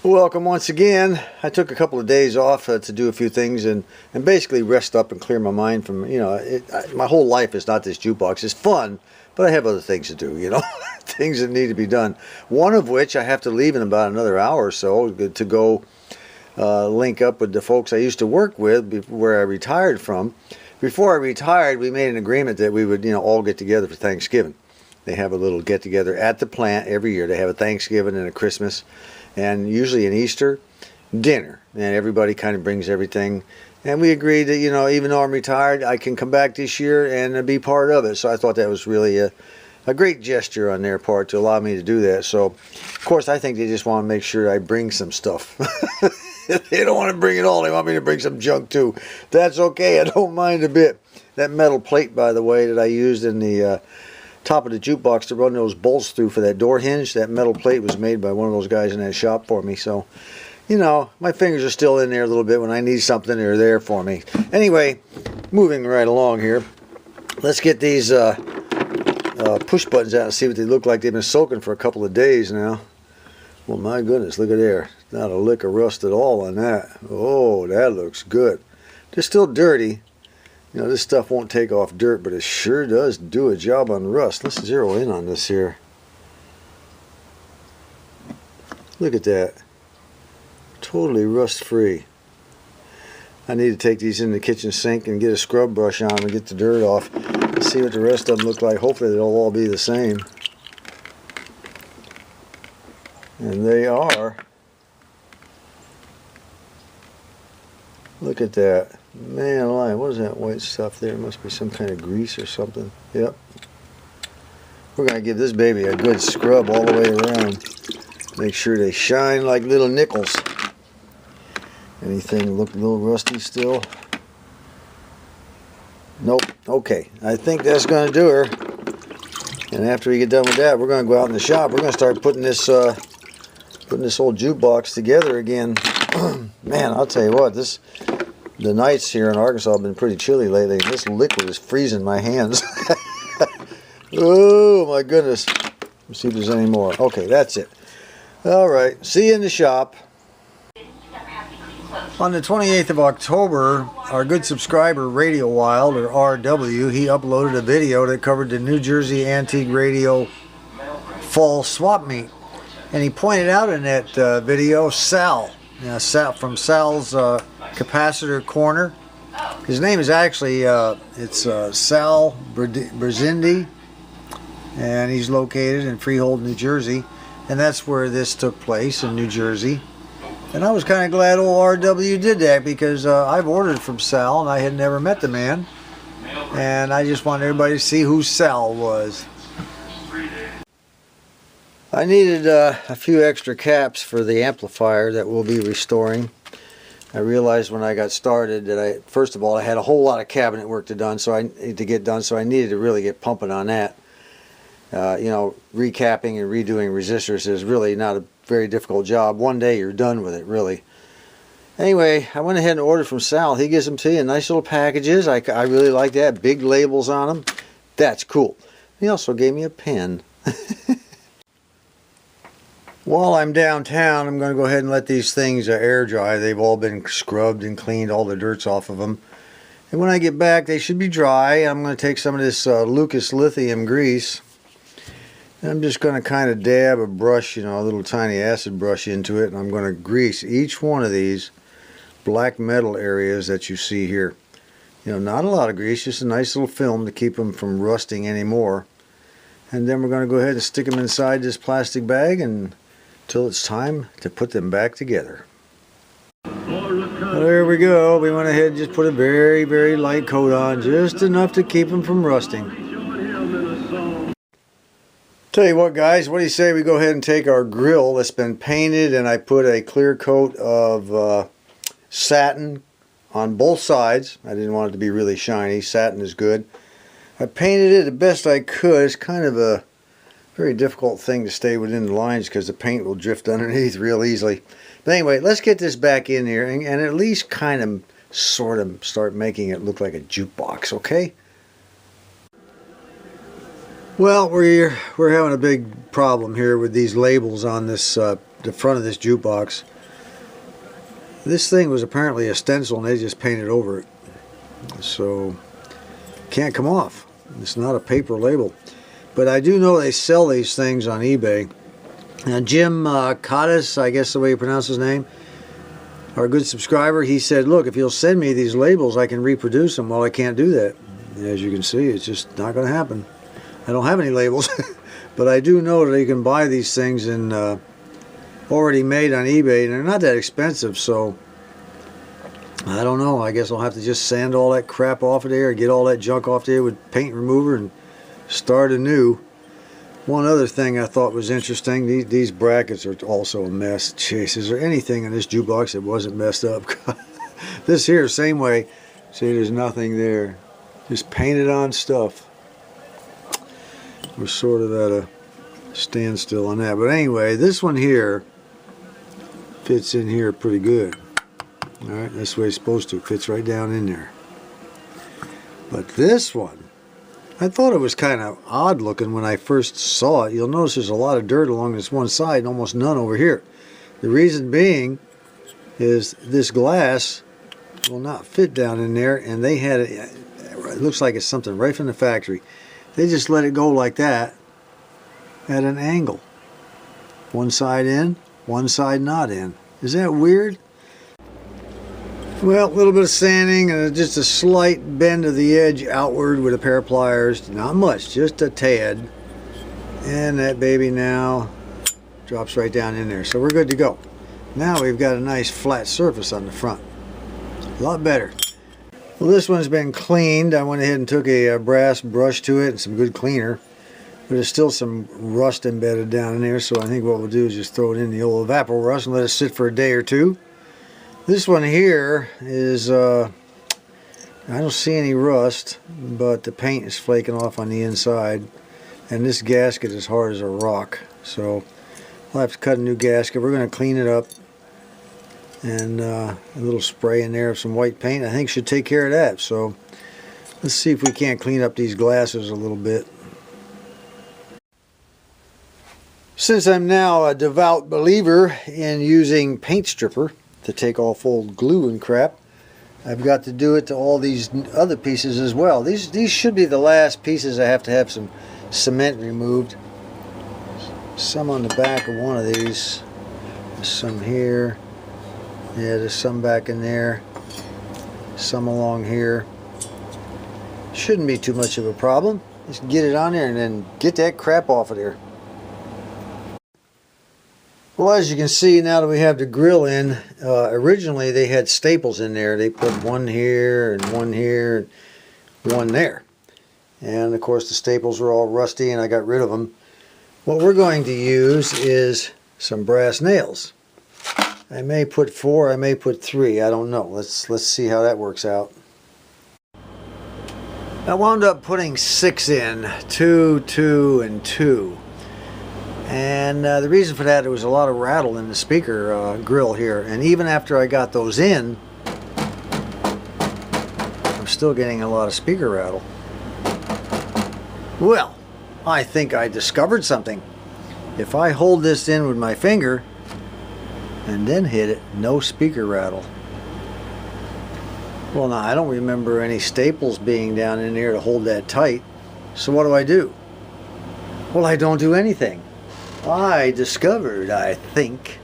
Welcome once again. I took a couple of days off to do a few things and basically rest up and clear my mind from, my whole life is not this jukebox. It's fun, but I have other things to do, things that need to be done. One of which I have to leave in about another hour or so to go link up with the folks I used to work with where I retired from. Before I retired, we made an agreement that we would, all get together for Thanksgiving. They have a little get-together at the plant every year. They have a Thanksgiving and a Christmas, and usually an Easter dinner. And everybody kind of brings everything. And we agreed that, even though I'm retired, I can come back this year and be part of it. So I thought that was really a great gesture on their part to allow me to do that. So, of course, I think they just want to make sure I bring some stuff. They don't want to bring it all. They want me to bring some junk, too. That's okay. I don't mind a bit. That metal plate, by the way, that I used in the top of the jukebox to run those bolts through for that door hinge, that metal plate was made by one of those guys in that shop for me. So, my fingers are still in there a little bit. When I need something, they're there for me. Anyway, moving right along here. Let's get these push buttons out and see what they look like. They've been soaking for a couple of days now. Well, my goodness, look at there. Not a lick of rust at all on that. Oh, that looks good. They're still dirty. This stuff won't take off dirt, but it sure does do a job on rust. Let's zero in on this here. Look at that. Totally rust-free. I need to take these in the kitchen sink and get a scrub brush on and get the dirt off. Let's see what the rest of them look like. Hopefully they'll all be the same. And they are. Look at that. Man alive, what is that white stuff there? It must be some kind of grease or something. Yep. We're going to give this baby a good scrub all the way around. Make sure they shine like little nickels. Anything look a little rusty still? Nope. Okay. I think that's going to do her. And after we get done with that, we're going to go out in the shop. We're going to start putting this old jukebox together again. Man, I'll tell you what, the nights here in Arkansas have been pretty chilly lately. This liquid is freezing my hands. Oh my goodness. Let's see if there's any more. Okay, that's it. Alright, see you in the shop. On the 28th of October, our good subscriber Radio Wild, or RW, he uploaded a video that covered the New Jersey Antique Radio Fall Swap Meet. And he pointed out in that video Sal. Sal from Sal's Capacitor Corner. His name is actually it's Sal Brzindi, and he's located in Freehold, New Jersey, and that's where this took place, in New Jersey. And I was kind of glad old RW did that, because I've ordered from Sal and I had never met the man, and I just wanted everybody to see who Sal was. I needed a few extra caps for the amplifier that we'll be restoring. I realized when I got started that first of all, I had a whole lot of cabinet work to get done, so I needed to really get pumping on that. Recapping and redoing resistors is really not a very difficult job. One day you're done with it, really. Anyway, I went ahead and ordered from Sal. He gives them to you in nice little packages. I really like that. Big labels on them. That's cool. He also gave me a pen. While I'm downtown, I'm going to go ahead and let these things air dry. They've all been scrubbed and cleaned, all the dirt's off of them. And when I get back, they should be dry. I'm going to take some of this Lucas Lithium grease. And I'm just going to kind of dab a brush, a little tiny acid brush into it. And I'm going to grease each one of these black metal areas that you see here. Not a lot of grease, just a nice little film to keep them from rusting anymore. And then we're going to go ahead and stick them inside this plastic bag until it's time to put them back together. Well, there we go. We went ahead and just put a very, very light coat on, just enough to keep them from rusting. Tell you what, guys, what do you say we go ahead and take our grill that's been painted, and I put a clear coat of satin on both sides. I didn't want it to be really shiny. Satin is good. I painted it the best I could. It's kind of a very difficult thing to stay within the lines because the paint will drift underneath real easily. But anyway, let's get this back in here and at least kind of sort of start making it look like a jukebox, okay? Well, we're having a big problem here with these labels on this the front of this jukebox. This thing was apparently a stencil and they just painted over it. So, can't come off. It's not a paper label. But I do know they sell these things on eBay. Now Jim Cottis, I guess the way you pronounce his name, our good subscriber, he said, look, if you'll send me these labels, I can reproduce them. Well, I can't do that. As you can see, it's just not going to happen. I don't have any labels. But I do know that you can buy these things in already made on eBay, and they're not that expensive, so I don't know. I guess I'll have to just sand all that crap off of there, get all that junk off there with paint remover and start anew. One other thing I thought was interesting, these brackets are also a mess. Jeez, is there anything in this jukebox that wasn't messed up? This here, same way. See, there's nothing there. Just painted on stuff. We're sort of at a standstill on that. But anyway, this one here fits in here pretty good. Alright, that's the way it's supposed to. It fits right down in there. But this one, I thought it was kind of odd looking when I first saw it. You'll notice there's a lot of dirt along this one side and almost none over here. The reason being is this glass will not fit down in there, and they had it looks like it's something right from the factory. They just let it go like that at an angle. One side in, one side not in. Is that weird? Well, a little bit of sanding and just a slight bend of the edge outward with a pair of pliers. Not much, just a tad. And that baby now drops right down in there. So we're good to go. Now we've got a nice flat surface on the front. A lot better. Well, this one's been cleaned. I went ahead and took a brass brush to it and some good cleaner. But there's still some rust embedded down in there, so I think what we'll do is just throw it in the old evapor rust and let it sit for a day or two. This one here is, I don't see any rust, but the paint is flaking off on the inside. And this gasket is hard as a rock. So I'll have to cut a new gasket. We're going to clean it up. And a little spray in there of some white paint, I think should take care of that. So let's see if we can't clean up these glasses a little bit. Since I'm now a devout believer in using paint stripper to take off old glue and crap, I've got to do it to all these other pieces as well. These should be the last pieces I have to have some cement removed. Some on the back of one of these. There's some here. Yeah, there's some back in there. Some along here. Shouldn't be too much of a problem. Just get it on there and then get that crap off of there. Well, as you can see, now that we have the grill in, originally they had staples in there. They put one here and one here and one there. And of course the staples were all rusty and I got rid of them. What we're going to use is some brass nails. I may put 4, I may put 3, I don't know. Let's see how that works out. I wound up putting 6 in, 2, 2, and 2. And the reason for that, there was a lot of rattle in the speaker grill here. And even after I got those in, I'm still getting a lot of speaker rattle. Well, I think I discovered something. If I hold this in with my finger and then hit it, no speaker rattle. Well, now I don't remember any staples being down in there to hold that tight. So what do? Well, I don't do anything. I discovered, I think,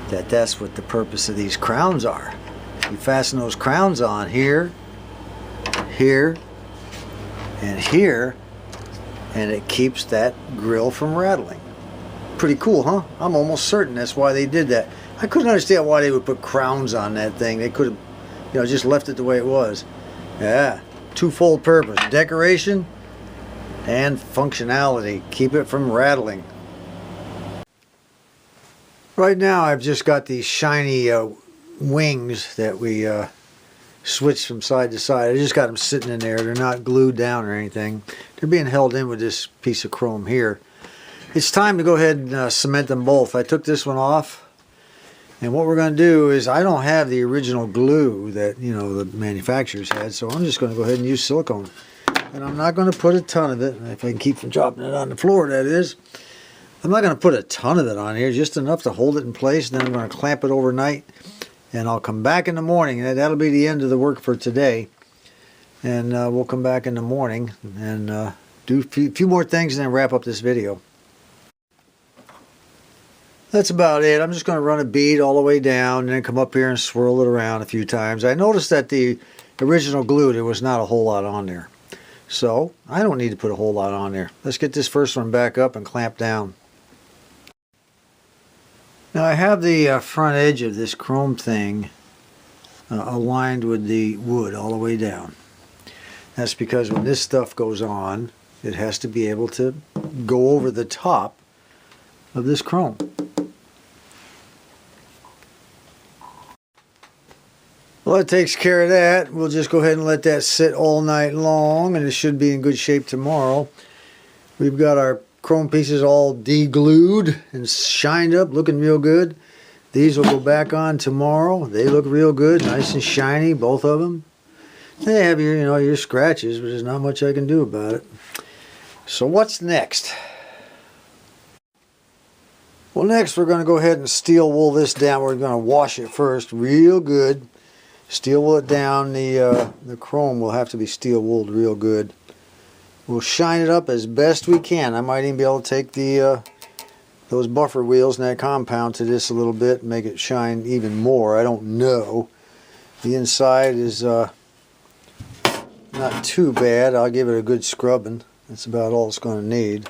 that that's what the purpose of these crowns are. You fasten those crowns on here, here, and here, and it keeps that grill from rattling. Pretty cool, huh? I'm almost certain that's why they did that. I couldn't understand why they would put crowns on that thing. They could have, just left it the way it was. Yeah, twofold purpose: decoration and functionality. Keep it from rattling. Right now I've just got these shiny wings that we switch from side to side. I just got them sitting in there. They're not glued down or anything. They're being held in with this piece of chrome here. It's time to go ahead and cement them both. I took this one off, and what we're going to do is, I don't have the original glue that the manufacturers had, so I'm just going to go ahead and use silicone. And I'm not going to put a ton of it, if I can keep from dropping it on the floor, that is. I'm not going to put a ton of it on here, just enough to hold it in place. Then I'm going to clamp it overnight, and I'll come back in the morning. That'll be the end of the work for today. And we'll come back in the morning and do a few more things and then wrap up this video. That's about it. I'm just going to run a bead all the way down and then come up here and swirl it around a few times. I noticed that the original glue, there was not a whole lot on there. So I don't need to put a whole lot on there. Let's get this first one back up and clamp down. Now I have the front edge of this chrome thing aligned with the wood all the way down. That's because when this stuff goes on, it has to be able to go over the top of this chrome. Well, that takes care of that. We'll just go ahead and let that sit all night long, and it should be in good shape tomorrow. We've got our chrome pieces all deglued and shined up, looking real good. These will go back on tomorrow. They look real good, nice and shiny, both of them. They have your, your scratches, but there's not much I can do about it. So what's next? Well, next we're going to go ahead and steel wool this down. We're going to wash it first real good. Steel wool it down. The chrome will have to be steel wooled real good. We'll shine it up as best we can. I might even be able to take the those buffer wheels and that compound to this a little bit and make it shine even more. I don't know. The inside is not too bad. I'll give it a good scrubbing. That's about all it's going to need.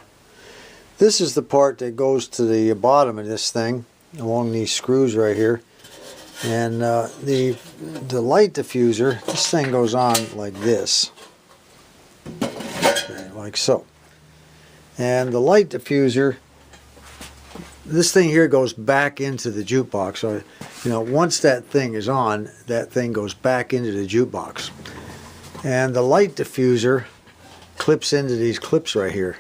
This is the part that goes to the bottom of this thing along these screws right here. And the light diffuser, this thing goes on like this. Okay, like so. And the light diffuser, this thing here goes back into the jukebox. So, once that thing is on, that thing goes back into the jukebox. And the light diffuser clips into these clips right here.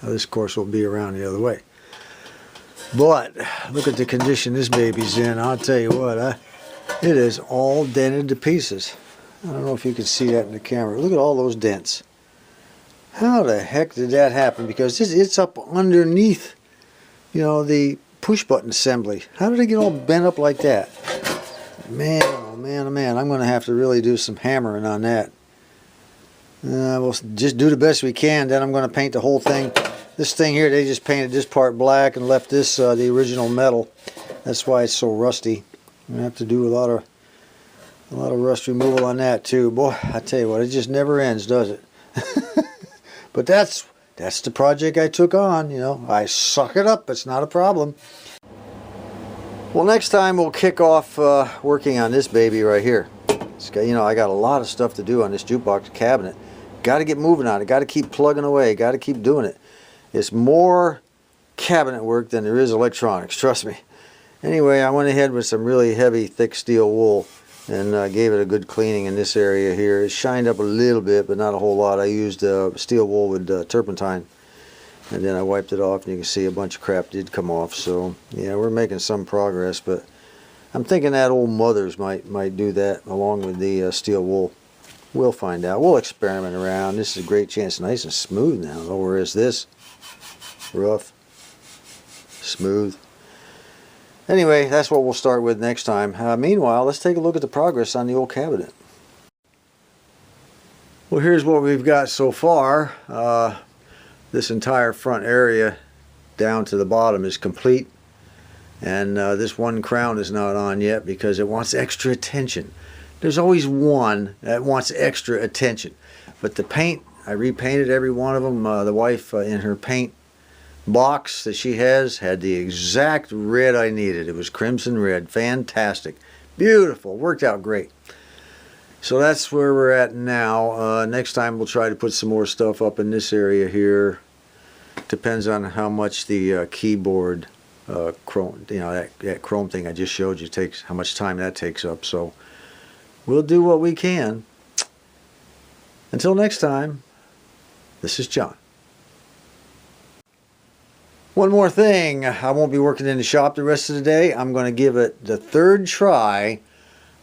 Now this, of course, will be around the other way. But look at the condition this baby's in. I'll tell you what, it is all dented to pieces. I don't know if you can see that in the camera. Look at all those dents. How the heck did that happen? Because it's up underneath, the push button assembly. How did it get all bent up like that? Man, oh man, oh man. I'm going to have to really do some hammering on that. We'll just do the best we can. Then I'm going to paint the whole thing. This thing here, they just painted this part black and left this the original metal. That's why it's so rusty. I'm going to have to do a lot of rust removal on that too. Boy, I tell you what, it just never ends, does it? But that's the project I took on. I suck it up. It's not a problem. Well, next time we'll kick off working on this baby right here. I got a lot of stuff to do on this jukebox cabinet. Got to get moving on it. Got to keep plugging away. Got to keep doing it. It's more cabinet work than there is electronics, trust me. Anyway, I went ahead with some really heavy, thick steel wool and gave it a good cleaning in this area here. It shined up a little bit, but not a whole lot. I used steel wool with turpentine, and then I wiped it off, and you can see a bunch of crap did come off. So, yeah, we're making some progress, but I'm thinking that old Mother's might do that along with the steel wool. We'll find out. We'll experiment around. This is a great chance. Nice and smooth now. Whereas this, rough, smooth. Anyway, that's what we'll start with next time. Meanwhile, let's take a look at the progress on the old cabinet. Well, here's what we've got so far. This entire front area down to the bottom is complete. And this one crown is not on yet because it wants extra attention. There's always one that wants extra attention. But the paint, I repainted every one of them. The wife in her paint box that she has had the exact red I needed. It was crimson red. Fantastic. Beautiful. Worked out great. So that's where we're at now. Next time we'll try to put some more stuff up in this area here. Depends on how much the keyboard chrome, that chrome thing I just showed you takes, how much time that takes up. So we'll do what we can. Until next time, this is John. One more thing, I won't be working in the shop the rest of the day. I'm going to give it the third try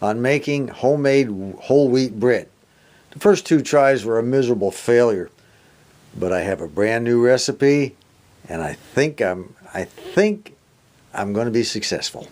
on making homemade whole wheat bread. The first two tries were a miserable failure, but I have a brand new recipe and I think I'm going to be successful.